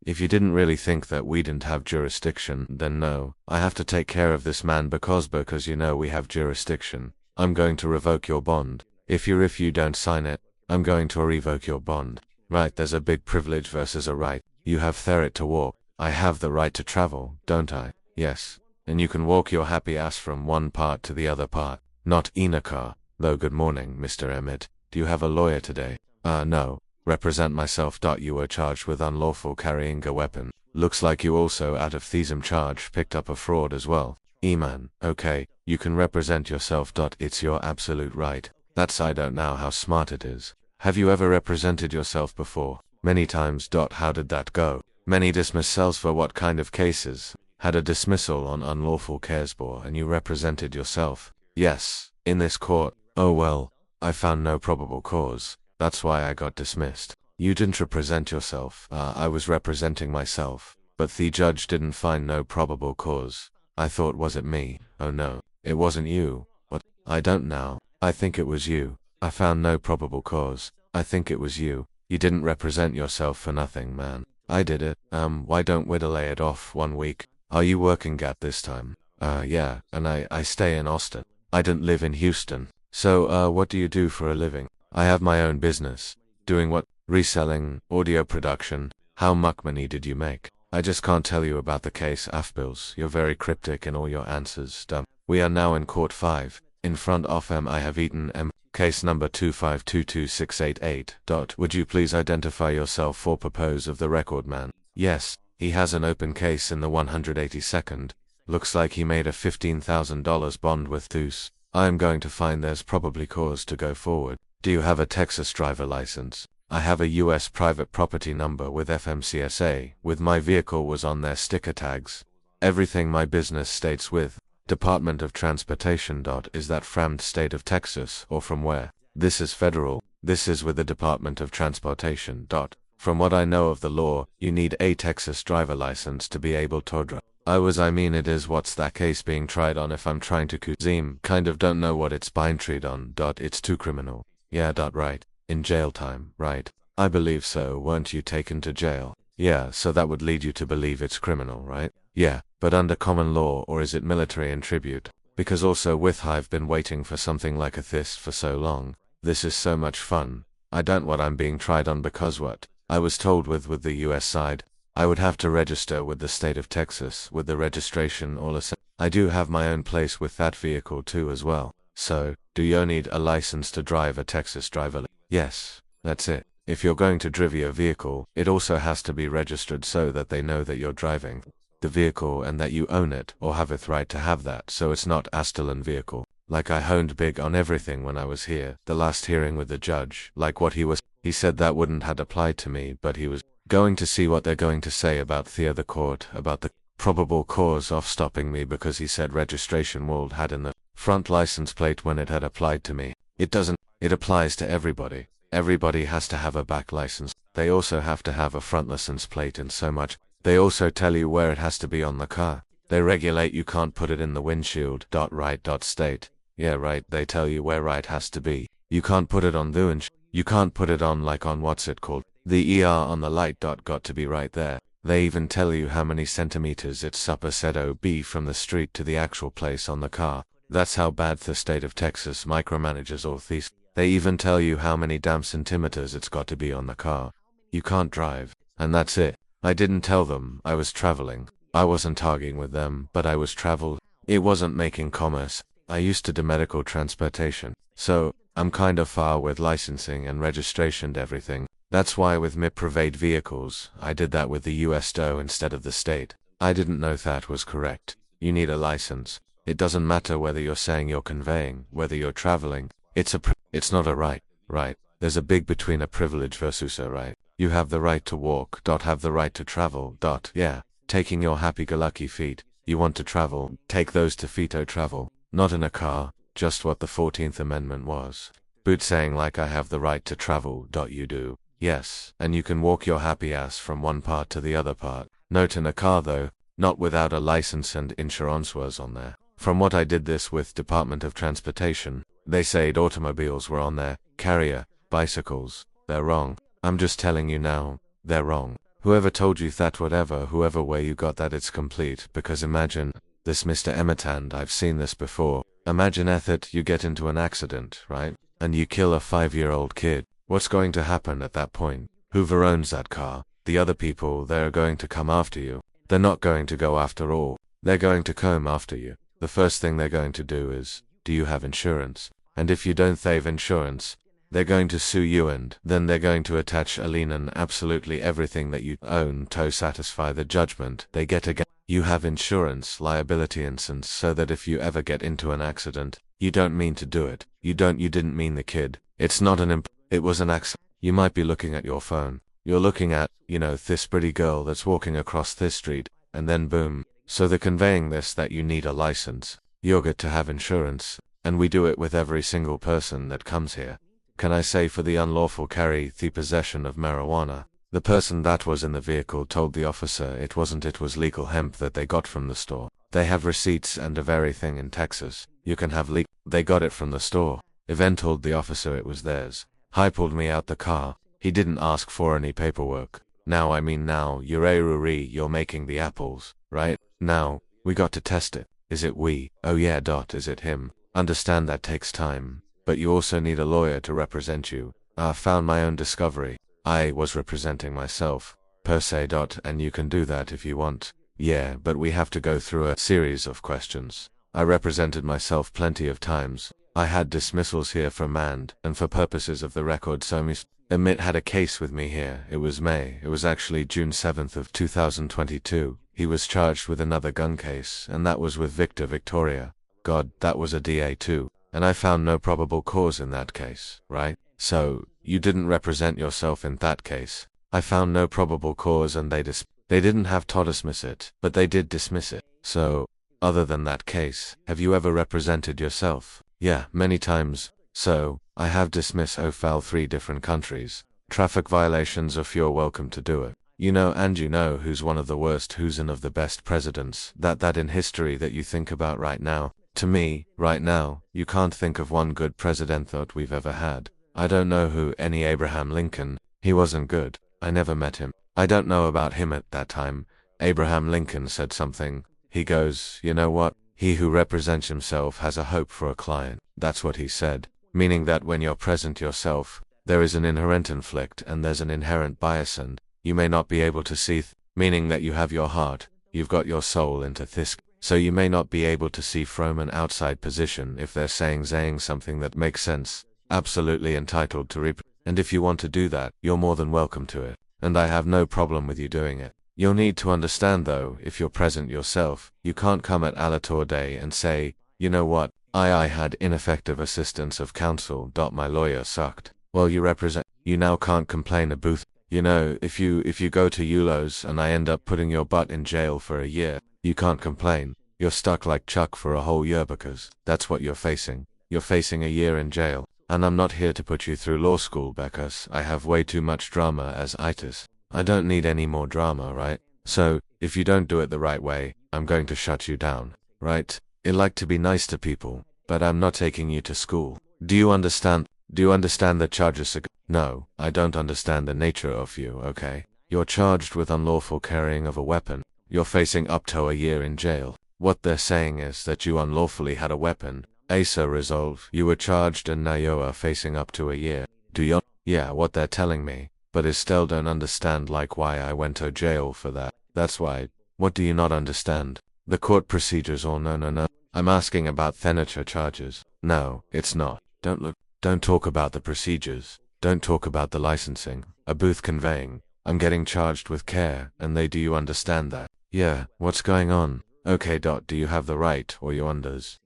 If you didn't really think that we didn't have jurisdiction, then no. I have to take care of this man because you know we have jurisdiction. I'm going to revoke your bond. If you don't sign it, I'm going to revoke your bond. Right, there's a big privilege versus a right. You have the right to walk. I have the right to travel, don't I? Yes. And you can walk your happy ass from one part to the other part. Not in a car. Though good morning, Mr. Emmett. Do you have a lawyer today? No. Represent myself. You were charged with unlawful carrying a weapon. Looks like you also out of thiesom charge picked up a fraud as well. E-man, okay, you can represent yourself. It's your absolute right. I don't know how smart it is. Have you ever represented yourself before? Many times. How did that go? Many dismissals for what kind of cases? Had a dismissal on unlawful caresbore and you represented yourself? Yes, in this court. Oh well, I found no probable cause. That's why I got dismissed. You didn't represent yourself. I was representing myself. But the judge didn't find no probable cause. I thought, was it me? Oh no, it wasn't you. What? I don't know. I think it was you. I found no probable cause. I think it was you. You didn't represent yourself for nothing, man. I did it. Why don't we delay it off 1 week? Are you working at this time? Yeah, and I stay in Austin. I don't live in Houston. So, what do you do for a living? I have my own business. Doing what? Reselling, audio production. How much money did you make? I just can't tell you about the case, Afbills. You're very cryptic in all your answers, dumb. We are now in court 5. In front of I have eaten case number 2522688. Would you please identify yourself for purpose of the record, man? Yes, he has an open case in the 182nd. Looks like he made a $15,000 bond with Deuce. I am going to find there's probably cause to go forward. Do you have a Texas driver license? I have a U.S. private property number with FMCSA, with my vehicle was on their sticker tags. Everything my business states with Department of Transportation. Is that from the state of Texas or from where? This is federal. This is with the Department of Transportation. From what I know of the law, you need a Texas driver license to be able to drive. It is what's that case being tried on if I'm trying to kind of don't know what it's being tried on. It's too criminal. Yeah. Right. In jail time, right? I believe so. Weren't you taken to jail? Yeah, so that would lead you to believe it's criminal, right? Yeah, but under common law, or is it military in tribute? Because also with I've been waiting for something like this for so long. This is so much fun. I don't what I'm being tried on because what? I was told with the US side, I would have to register with the state of Texas with the registration all the same. I do have my own place with that vehicle too as well. So, do you need a license to drive a Texas driver? Yes, that's it. If you're going to drive your vehicle, it also has to be registered so that they know that you're driving the vehicle and that you own it or have it right to have that, so it's not a stolen vehicle. Like I honed big on everything when I was here, the last hearing with the judge, like what he said that wouldn't had applied to me, but he was going to see what they're going to say about the court, about the probable cause of stopping me because he said registration would had in the front license plate when it had applied to me. It doesn't, it applies to everybody. Everybody has to have a back license. They also have to have a front license plate and so much. They also tell you where it has to be on the car. They regulate you can't put it in the windshield. Right. State. Yeah, right. They tell you where right has to be. You can't put it on the windshield. You can't put it on like on what's it called? The ER on the light. Got to be right there. They even tell you how many centimeters it's said OB from the street to the actual place on the car. That's how bad the state of Texas micromanages all these. They even tell you how many damn centimeters it's got to be on the car. You can't drive. And that's it. I didn't tell them I was traveling. I wasn't arguing with them, but I was traveled. It wasn't making commerce. I used to do medical transportation. So, I'm kind of far with licensing and registration and everything. That's why with me private vehicles, I did that with the US DOE instead of the state. I didn't know that was correct. You need a license. It doesn't matter whether you're saying you're conveying, whether you're traveling. It's not a right. Right. There's a big between a privilege versus a right. You have the right to walk. Have the right to travel. Yeah. Taking your happy-go-lucky feet. You want to travel. Take those to feet travel. Not in a car. Just what the 14th Amendment was. But saying like I have the right to travel. You do. Yes. And you can walk your happy ass from one part to the other part. Note in a car though. Not without a license and insurance was on there. From what I did this with Department of Transportation. They said automobiles were on there, carrier, bicycles. They're wrong. I'm just telling you now, they're wrong. Whoever told you that, whoever way you got that, it's complete, because imagine this, Mr. Emitant, I've seen this before. Imagine that you get into an accident, right? And you kill a 5-year-old kid. What's going to happen at that point? Whoever owns that car, the other people, they're going to come after you. They're not going to go after all. They're going to come after you. The first thing they're going to do is, do you have insurance? And if you don't have insurance, they're going to sue you, and then they're going to attach a lien on absolutely everything that you own to satisfy the judgment they get against you. Have insurance, liability insurance, so that if you ever get into an accident, you don't mean to do it. You didn't mean the kid. It's not it was an accident. You might be looking at your phone. You're looking at, this pretty girl that's walking across this street, and then boom. So they're conveying this, that you need a license. You're good to have insurance, and we do it with every single person that comes here. Can I say, for the unlawful carry, the possession of marijuana? The person that was in the vehicle told the officer it wasn't, it was legal hemp that they got from the store. They have receipts and of everything in Texas. You can have they got it from the store. Event told the officer it was theirs. He pulled me out the car. He didn't ask for any paperwork. Now you're making the apples, right? Now, we got to test it. Is it we? Oh yeah, is it him? Understand that takes time. But you also need a lawyer to represent you. I found my own discovery. I was representing myself, per se. And you can do that if you want. Yeah, but we have to go through a series of questions. I represented myself plenty of times. I had dismissals here from and for purposes of the record, so Emmett had a case with me here. It was actually June 7th of 2022. He was charged with another gun case, and that was with Victoria. God, that was a DA too. And I found no probable cause in that case, right? So, you didn't represent yourself in that case. I found no probable cause, and they didn't have to dismiss it, but they did dismiss it. So, other than that case, have you ever represented yourself? Yeah, many times. So, I have dismissed 3 different countries. Traffic violations, if you're welcome to do it. And who's one of the worst, who's one of the best presidents that in history that you think about right now. To me, right now, you can't think of one good president that we've ever had. I don't know who any Abraham Lincoln. He wasn't good. I never met him. I don't know about him at that time. Abraham Lincoln said something. He goes, you know what? He who represents himself has a hope for a client. That's what he said. Meaning that when you're present yourself, there is an inherent conflict and there's an inherent bias, and you may not be able to see, meaning that you have your heart, you've got your soul into this. So you may not be able to see from an outside position if they're saying something that makes sense. Absolutely entitled to and if you want to do that, you're more than welcome to it. And I have no problem with you doing it. You'll need to understand though, if you're present yourself, you can't come at Alator Day and say, you know what, I had ineffective assistance of counsel. My lawyer sucked. Well, you now can't complain a booth. If you go to Eulos and I end up putting your butt in jail for a year, you can't complain. You're stuck like Chuck for a whole year because that's what you're facing. You're facing a year in jail. And I'm not here to put you through law school because I have way too much drama as itis. I don't need any more drama, right? So, if you don't do it the right way, I'm going to shut you down, right? I like to be nice to people, but I'm not taking you to school. Do you understand? Do you understand the charges? No, I don't understand the nature of you, okay? You're charged with unlawful carrying of a weapon. You're facing up to a year in jail. What they're saying is that you unlawfully had a weapon. ASA resolve, you were charged and now you are facing up to a year. Do you? Yeah, what they're telling me. But I still don't understand why I went to jail for that. That's why. What do you not understand? The court procedures or no. I'm asking about furniture charges. No, it's not. Don't talk about the procedures. Don't talk about the licensing. A booth conveying. I'm getting charged with care, and do you understand that? Yeah, what's going on? Okay. Do you have the right or your unders?